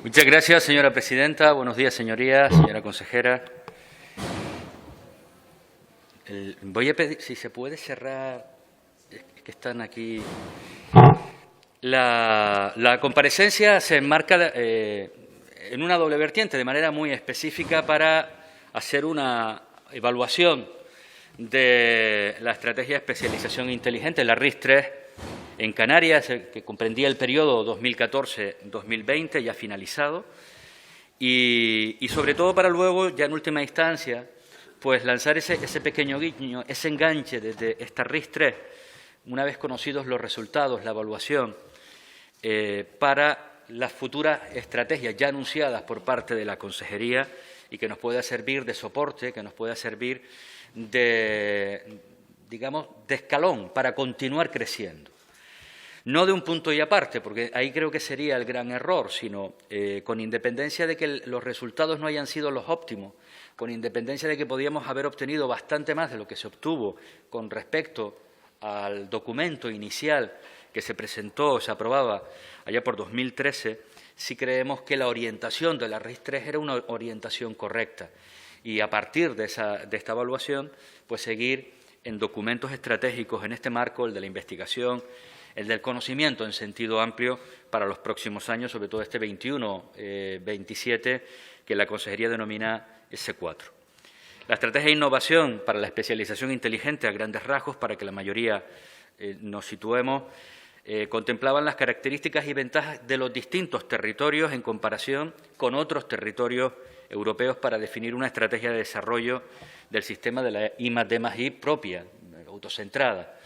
Muchas gracias, señora presidenta. Buenos días, señorías, señora consejera. Voy a pedir, si se puede cerrar, que están aquí. La comparecencia se enmarca en una doble vertiente, de manera muy específica, para hacer una evaluación de la estrategia de especialización inteligente, la RIS3, en Canarias, que comprendía el periodo 2014-2020, ya finalizado, y sobre todo para luego, ya en última instancia, pues lanzar ese pequeño guiño, ese enganche desde esta RIS3, una vez conocidos los resultados, la evaluación, para las futuras estrategias ya anunciadas por parte de la Consejería y que nos pueda servir de soporte, que nos pueda servir de, digamos, de escalón para continuar creciendo. No de un punto y aparte, porque ahí creo que sería el gran error, sino con independencia de que los resultados no hayan sido los óptimos, con independencia de que podíamos haber obtenido bastante más de lo que se obtuvo con respecto al documento inicial que se presentó, se aprobaba allá por 2013, sí creemos que la orientación de la RIS3 era una orientación correcta. Y a partir de esta evaluación, pues seguir en documentos estratégicos en este marco, el de la investigación, el del conocimiento en sentido amplio para los próximos años, sobre todo este 21-27, que la Consejería denomina S4. La estrategia de innovación para la especialización inteligente, a grandes rasgos, para que la mayoría nos situemos, contemplaban las características y ventajas de los distintos territorios en comparación con otros territorios europeos para definir una estrategia de desarrollo del sistema de la I+D+I propia, autocentrada,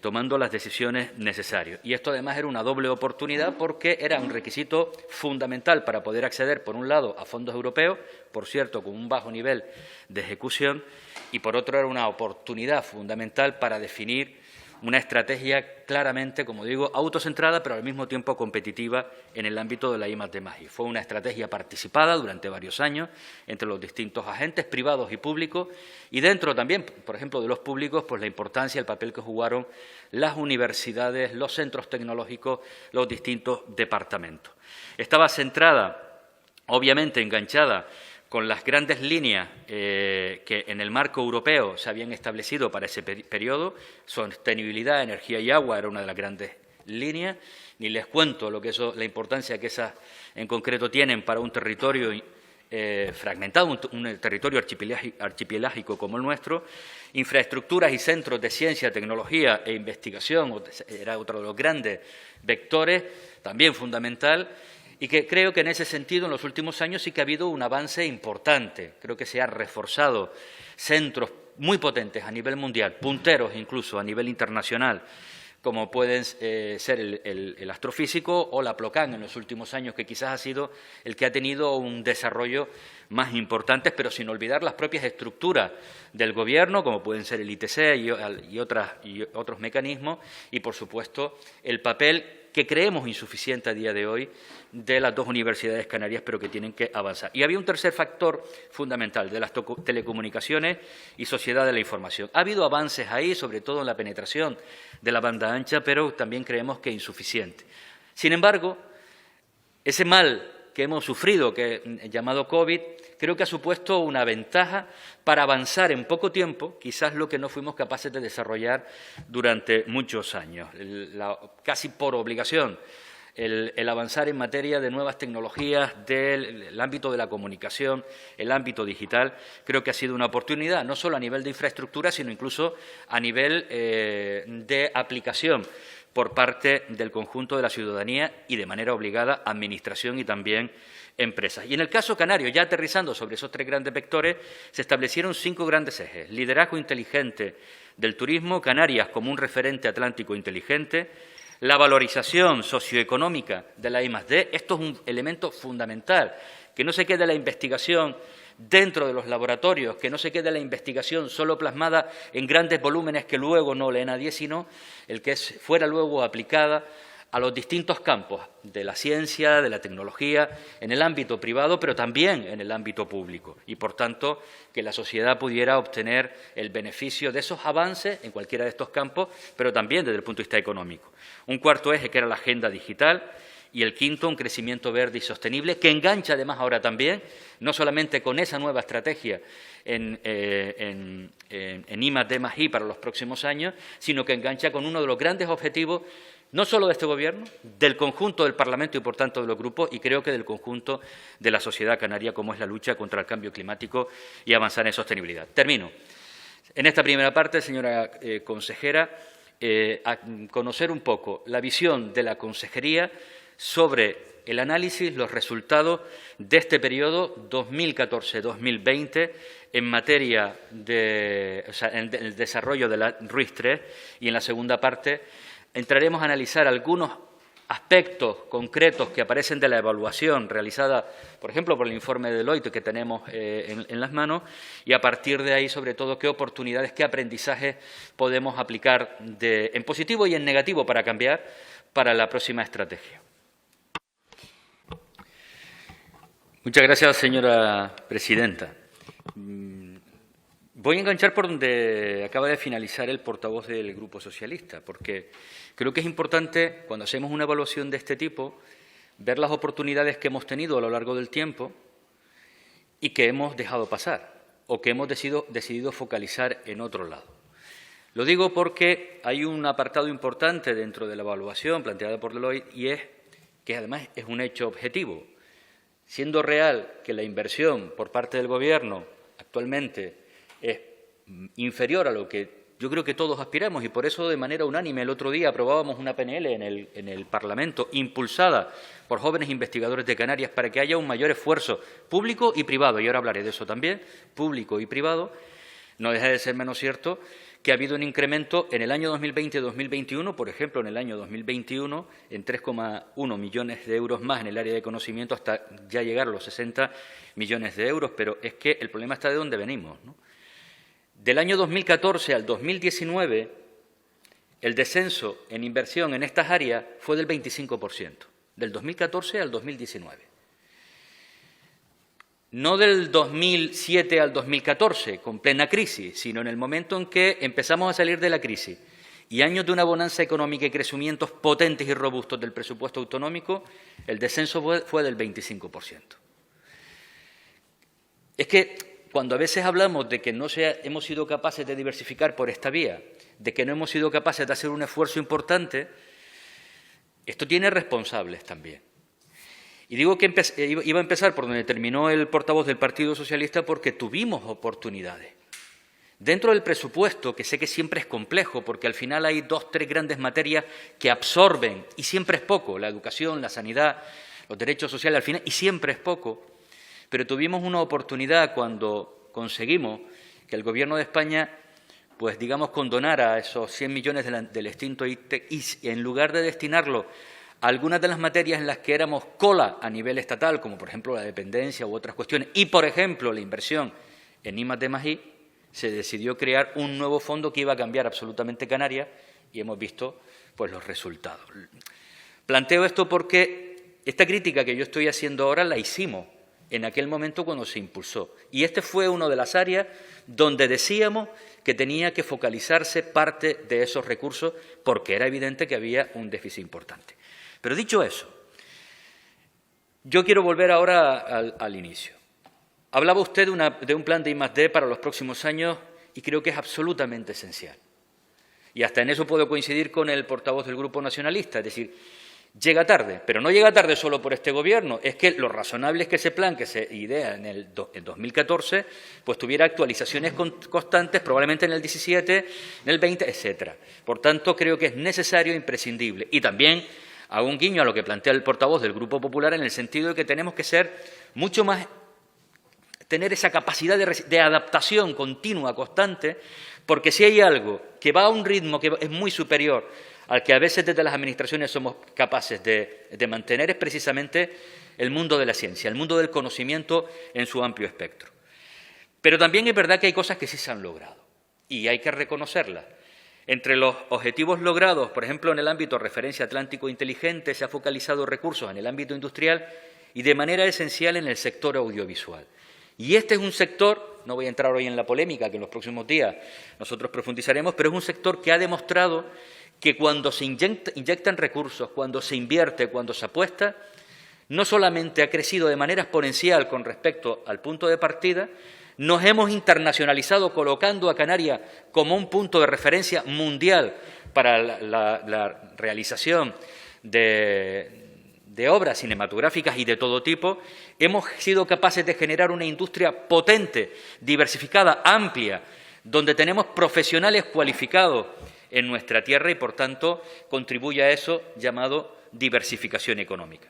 tomando las decisiones necesarias. Y esto, además, era una doble oportunidad porque era un requisito fundamental para poder acceder, por un lado, a fondos europeos, por cierto, con un bajo nivel de ejecución, y, por otro, era una oportunidad fundamental para definir una estrategia claramente, como digo, autocentrada, pero al mismo tiempo competitiva en el ámbito de la I+D+I. Fue una estrategia participada durante varios años entre los distintos agentes privados y públicos, y dentro también, por ejemplo, de los públicos, pues la importancia y el papel que jugaron las universidades, los centros tecnológicos, los distintos departamentos. Estaba centrada, obviamente enganchada, con las grandes líneas que en el marco europeo se habían establecido para ese periodo. Sostenibilidad, energía y agua era una de las grandes líneas. Ni les cuento la importancia que esas en concreto tienen para un territorio fragmentado, un territorio archipelágico como el nuestro. Infraestructuras y centros de ciencia, tecnología e investigación era otro de los grandes vectores, también fundamental. Y que creo que en ese sentido en los últimos años sí que ha habido un avance importante. Creo que se han reforzado centros muy potentes a nivel mundial, punteros incluso a nivel internacional, como pueden ser el astrofísico o la Plocan en los últimos años, que quizás ha sido el que ha tenido un desarrollo más importante, pero sin olvidar las propias estructuras del Gobierno, como pueden ser el ITC y otros mecanismos, y, por supuesto, el papel que creemos insuficiente a día de hoy de las dos universidades canarias, pero que tienen que avanzar. Y había un tercer factor fundamental, de las telecomunicaciones y sociedad de la información. Ha habido avances ahí, sobre todo en la penetración de la banda ancha, pero también creemos que insuficiente. Sin embargo, ese mal que hemos sufrido, llamado COVID, creo que ha supuesto una ventaja para avanzar en poco tiempo, quizás lo que no fuimos capaces de desarrollar durante muchos años. Casi por obligación, el avanzar en materia de nuevas tecnologías, del ámbito de la comunicación, el ámbito digital, creo que ha sido una oportunidad, no solo a nivel de infraestructura, sino incluso a nivel de aplicación por parte del conjunto de la ciudadanía y, de manera obligada, administración y también empresas. Y en el caso canario, ya aterrizando sobre esos tres grandes vectores, se establecieron 5 grandes ejes: liderazgo inteligente del turismo, Canarias como un referente atlántico inteligente, la valorización socioeconómica de la I+D. Esto es un elemento fundamental, que no se quede la investigación dentro de los laboratorios, que no se quede la investigación solo plasmada en grandes volúmenes que luego no lee nadie, sino el que fuera luego aplicada a los distintos campos de la ciencia, de la tecnología, en el ámbito privado, pero también en el ámbito público. Y, por tanto, que la sociedad pudiera obtener el beneficio de esos avances en cualquiera de estos campos, pero también desde el punto de vista económico. Un cuarto eje, que era la agenda digital, y el quinto, un crecimiento verde y sostenible, que engancha además ahora también, no solamente con esa nueva estrategia en I+D+I para los próximos años, sino que engancha con uno de los grandes objetivos, no solo de este Gobierno, del conjunto del Parlamento y, por tanto, de los grupos, y creo que del conjunto de la sociedad canaria, como es la lucha contra el cambio climático y avanzar en sostenibilidad. Termino. En esta primera parte, señora consejera, a conocer un poco la visión de la Consejería sobre el análisis, los resultados de este periodo 2014-2020 en materia de, en el desarrollo de la RIS3, y en la segunda parte entraremos a analizar algunos aspectos concretos que aparecen de la evaluación realizada, por ejemplo, por el informe de Deloitte que tenemos en las manos, y a partir de ahí, sobre todo, qué oportunidades, qué aprendizajes podemos aplicar en positivo y en negativo para cambiar para la próxima estrategia. Muchas gracias, señora presidenta. Voy a enganchar por donde acaba de finalizar el portavoz del Grupo Socialista, porque creo que es importante, cuando hacemos una evaluación de este tipo, ver las oportunidades que hemos tenido a lo largo del tiempo y que hemos dejado pasar o que hemos decidido focalizar en otro lado. Lo digo porque hay un apartado importante dentro de la evaluación planteada por Deloitte, y es que además es un hecho objetivo. Siendo real que la inversión por parte del Gobierno actualmente es inferior a lo que yo creo que todos aspiramos, y por eso de manera unánime el otro día aprobábamos una PNL en el Parlamento impulsada por jóvenes investigadores de Canarias para que haya un mayor esfuerzo público y privado, y ahora hablaré de eso también, público y privado. No deja de ser menos cierto que ha habido un incremento en el año 2020-2021, por ejemplo, en el año 2021, en 3,1 millones de euros más en el área de conocimiento, hasta ya llegar a los 60 millones de euros. Pero es que el problema está de dónde venimos, ¿no? Del año 2014 al 2019, el descenso en inversión en estas áreas fue del 25%, del 2014 al 2019. No del 2007 al 2014, con plena crisis, sino en el momento en que empezamos a salir de la crisis y años de una bonanza económica y crecimientos potentes y robustos del presupuesto autonómico, el descenso fue del 25%. Es que cuando a veces hablamos de que no hemos sido capaces de diversificar por esta vía, de que no hemos sido capaces de hacer un esfuerzo importante, esto tiene responsables también. Y digo que iba a empezar por donde terminó el portavoz del Partido Socialista, porque tuvimos oportunidades. Dentro del presupuesto, que sé que siempre es complejo, porque al final hay 2 o 3 grandes materias que absorben, y siempre es poco, la educación, la sanidad, los derechos sociales al final, y siempre es poco. Pero tuvimos una oportunidad cuando conseguimos que el Gobierno de España, pues digamos, condonara esos 100 millones del extinto ITEC, y en lugar de destinarlo a algunas de las materias en las que éramos cola a nivel estatal, como por ejemplo la dependencia u otras cuestiones, y por ejemplo la inversión en I+D+I, se decidió crear un nuevo fondo que iba a cambiar absolutamente Canarias, y hemos visto pues los resultados. Planteo esto porque esta crítica que yo estoy haciendo ahora la hicimos en aquel momento cuando se impulsó. Y este fue una de las áreas donde decíamos que tenía que focalizarse parte de esos recursos, porque era evidente que había un déficit importante. Pero dicho eso, yo quiero volver ahora al inicio. Hablaba usted de un plan de I+D para los próximos años, y creo que es absolutamente esencial. Y hasta en eso puedo coincidir con el portavoz del Grupo Nacionalista, es decir, llega tarde, pero no llega tarde solo por este Gobierno. Es que lo razonable es que ese plan que se idea en 2014 pues tuviera actualizaciones constantes, probablemente en el 17, en el 20, etcétera. Por tanto, creo que es necesario e imprescindible. Y también hago un guiño a lo que plantea el portavoz del Grupo Popular, en el sentido de que tenemos que ser mucho más, tener esa capacidad de adaptación continua, constante, porque si hay algo que va a un ritmo que es muy superior al que a veces desde las administraciones somos capaces de mantener, es precisamente el mundo de la ciencia, el mundo del conocimiento en su amplio espectro. Pero también es verdad que hay cosas que sí se han logrado, y hay que reconocerlas. Entre los objetivos logrados, por ejemplo, en el ámbito de referencia Atlántico inteligente, se ha focalizado recursos en el ámbito industrial y de manera esencial en el sector audiovisual. Y este es un sector, no voy a entrar hoy en la polémica, que en los próximos días nosotros profundizaremos, pero es un sector que ha demostrado que cuando se inyectan recursos, cuando se invierte, cuando se apuesta, no solamente ha crecido de manera exponencial con respecto al punto de partida, nos hemos internacionalizado colocando a Canarias como un punto de referencia mundial para la realización de obras cinematográficas y de todo tipo. Hemos sido capaces de generar una industria potente, diversificada, amplia, donde tenemos profesionales cualificados en nuestra tierra y, por tanto, contribuye a eso llamado diversificación económica.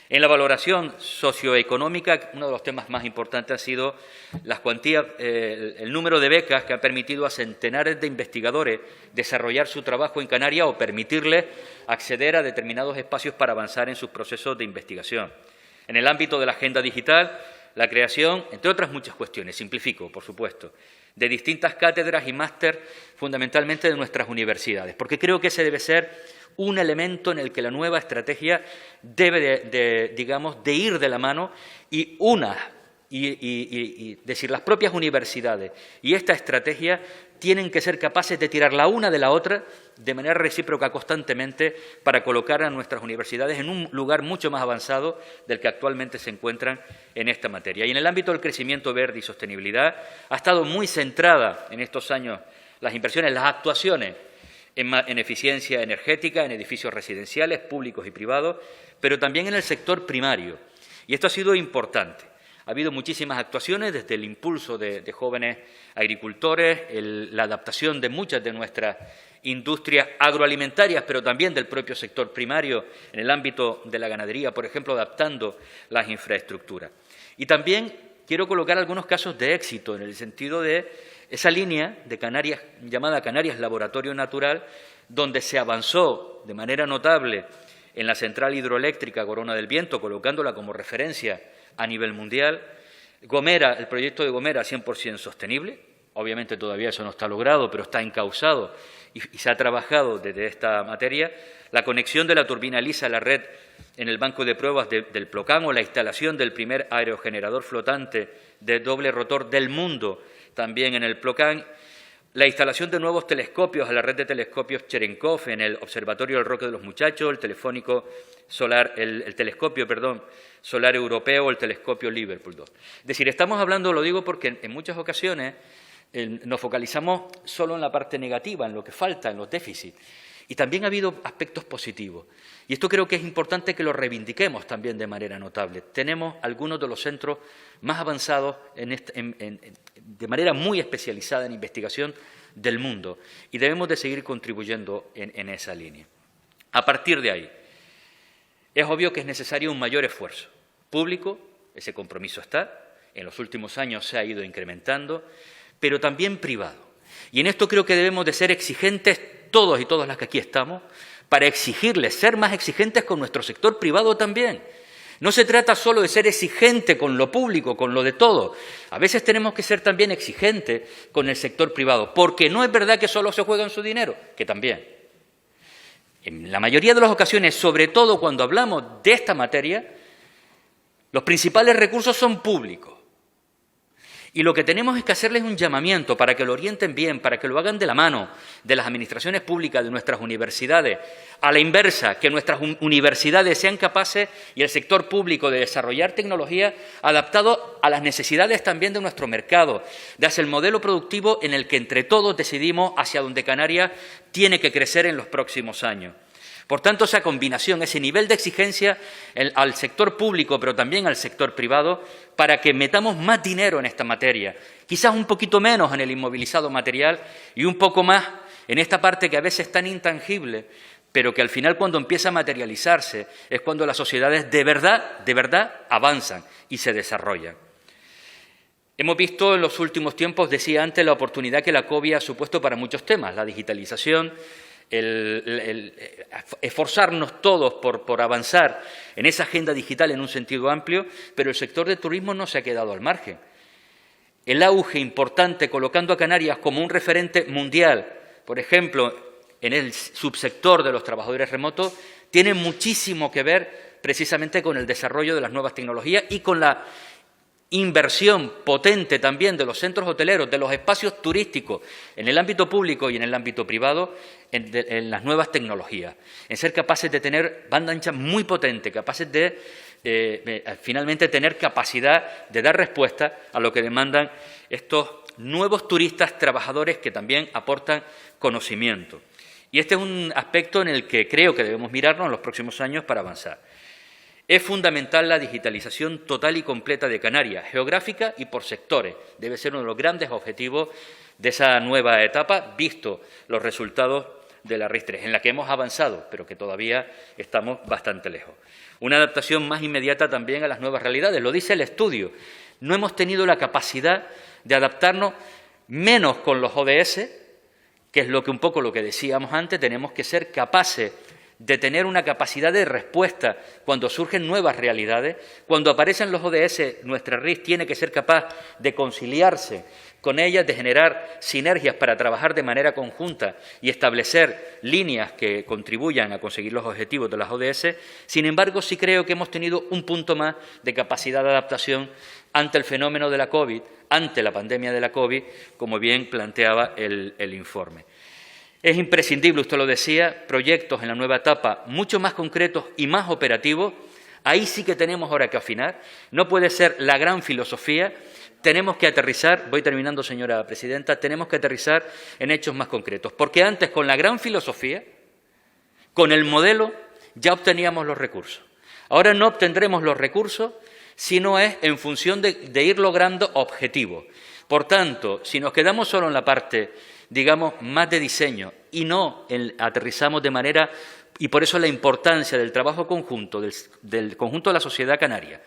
En la valoración socioeconómica, uno de los temas más importantes ha sido las cuantías, el número de becas que ha permitido a centenares de investigadores desarrollar su trabajo en Canarias o permitirles acceder a determinados espacios para avanzar en sus procesos de investigación. En el ámbito de la agenda digital, la creación, entre otras muchas cuestiones, simplifico, por supuesto, de distintas cátedras y máster, fundamentalmente de nuestras universidades, porque creo que ese debe ser un elemento en el que la nueva estrategia debe de ir de la mano y decir, las propias universidades y esta estrategia tienen que ser capaces de tirar la una de la otra de manera recíproca constantemente para colocar a nuestras universidades en un lugar mucho más avanzado del que actualmente se encuentran en esta materia. Y en el ámbito del crecimiento verde y sostenibilidad ha estado muy centrada en estos años las inversiones, las actuaciones en eficiencia energética, en edificios residenciales, públicos y privados, pero también en el sector primario. Y esto ha sido importante. Ha habido muchísimas actuaciones, desde el impulso de jóvenes agricultores, la adaptación de muchas de nuestras industrias agroalimentarias, pero también del propio sector primario, en el ámbito de la ganadería, por ejemplo, adaptando las infraestructuras. Y también quiero colocar algunos casos de éxito, en el sentido de esa línea de Canarias, llamada Canarias Laboratorio Natural, donde se avanzó de manera notable en la central hidroeléctrica Corona del Viento, colocándola como referencia a nivel mundial. Gomera, el proyecto de Gomera 100% sostenible, obviamente todavía eso no está logrado, pero está encauzado y se ha trabajado desde esta materia. La conexión de la turbina lisa a la red en el banco de pruebas del Plocán, o la instalación del primer aerogenerador flotante de doble rotor del mundo también en el Plocán, la instalación de nuevos telescopios a la red de telescopios Cherenkov en el Observatorio del Roque de los Muchachos, el telescopio solar europeo, el telescopio Liverpool 2. Es decir, estamos hablando, lo digo porque en muchas ocasiones nos focalizamos solo en la parte negativa, en lo que falta, en los déficits. Y también ha habido aspectos positivos. Y esto creo que es importante que lo reivindiquemos también de manera notable. Tenemos algunos de los centros más avanzados de manera muy especializada en investigación del mundo y debemos de seguir contribuyendo en esa línea. A partir de ahí, es obvio que es necesario un mayor esfuerzo público, ese compromiso está, en los últimos años se ha ido incrementando, pero también privado. Y en esto creo que debemos de ser exigentes todos y todas las que aquí estamos, para exigirles, ser más exigentes con nuestro sector privado también. No se trata solo de ser exigente con lo público, con lo de todo. A veces tenemos que ser también exigentes con el sector privado, porque no es verdad que solo se juegan su dinero, que también. En la mayoría de las ocasiones, sobre todo cuando hablamos de esta materia, los principales recursos son públicos. Y lo que tenemos es que hacerles un llamamiento para que lo orienten bien, para que lo hagan de la mano de las administraciones públicas, de nuestras universidades. A la inversa, que nuestras universidades sean capaces y el sector público de desarrollar tecnología adaptado a las necesidades también de nuestro mercado, de hacer el modelo productivo en el que entre todos decidimos hacia donde Canarias tiene que crecer en los próximos años. Por tanto, esa combinación, ese nivel de exigencia al sector público, pero también al sector privado, para que metamos más dinero en esta materia, quizás un poquito menos en el inmovilizado material y un poco más en esta parte que a veces es tan intangible, pero que al final cuando empieza a materializarse es cuando las sociedades de verdad avanzan y se desarrollan. Hemos visto en los últimos tiempos, decía antes, la oportunidad que la COVID ha supuesto para muchos temas, la digitalización, esforzarnos todos por avanzar en esa agenda digital en un sentido amplio, pero el sector del turismo no se ha quedado al margen. El auge importante colocando a Canarias como un referente mundial, por ejemplo, en el subsector de los trabajadores remotos, tiene muchísimo que ver precisamente con el desarrollo de las nuevas tecnologías y con la inversión potente también de los centros hoteleros, de los espacios turísticos en el ámbito público y en el ámbito privado, en las nuevas tecnologías, en ser capaces de tener banda ancha muy potente, capaces de finalmente tener capacidad de dar respuesta a lo que demandan estos nuevos turistas trabajadores que también aportan conocimiento. Y este es un aspecto en el que creo que debemos mirarnos en los próximos años para avanzar. Es fundamental la digitalización total y completa de Canarias, geográfica y por sectores. Debe ser uno de los grandes objetivos de esa nueva etapa, visto los resultados de la RIS3, en la que hemos avanzado, pero que todavía estamos bastante lejos. Una adaptación más inmediata también a las nuevas realidades, lo dice el estudio. No hemos tenido la capacidad de adaptarnos menos con los ODS, que es un poco lo que decíamos antes, tenemos que ser capaces de tener una capacidad de respuesta cuando surgen nuevas realidades. Cuando aparecen los ODS, nuestra RIS tiene que ser capaz de conciliarse con ellas, de generar sinergias para trabajar de manera conjunta y establecer líneas que contribuyan a conseguir los objetivos de las ODS. Sin embargo, sí creo que hemos tenido un punto más de capacidad de adaptación ante el fenómeno de la COVID, ante la pandemia de la COVID, como bien planteaba el informe. Es imprescindible, usted lo decía, proyectos en la nueva etapa mucho más concretos y más operativos. Ahí sí que tenemos ahora que afinar. No puede ser la gran filosofía. Tenemos que aterrizar, voy terminando, señora presidenta, tenemos que aterrizar en hechos más concretos. Porque antes, con la gran filosofía, con el modelo, ya obteníamos los recursos. Ahora no obtendremos los recursos si no es en función de ir logrando objetivos. Por tanto, si nos quedamos solo en la parte, digamos, más de diseño y no aterrizamos de manera, y por eso la importancia del trabajo conjunto, del conjunto de la sociedad canaria,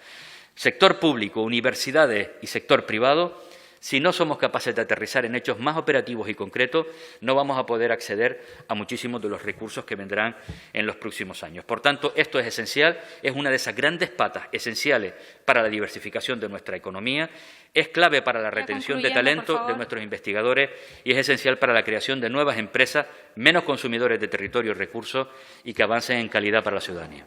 sector público, universidades y sector privado, si no somos capaces de aterrizar en hechos más operativos y concretos, no vamos a poder acceder a muchísimos de los recursos que vendrán en los próximos años. Por tanto, esto es esencial, es una de esas grandes patas esenciales para la diversificación de nuestra economía, es clave para la retención de talento de nuestros investigadores y es esencial para la creación de nuevas empresas, menos consumidores de territorio y recursos y que avancen en calidad para la ciudadanía.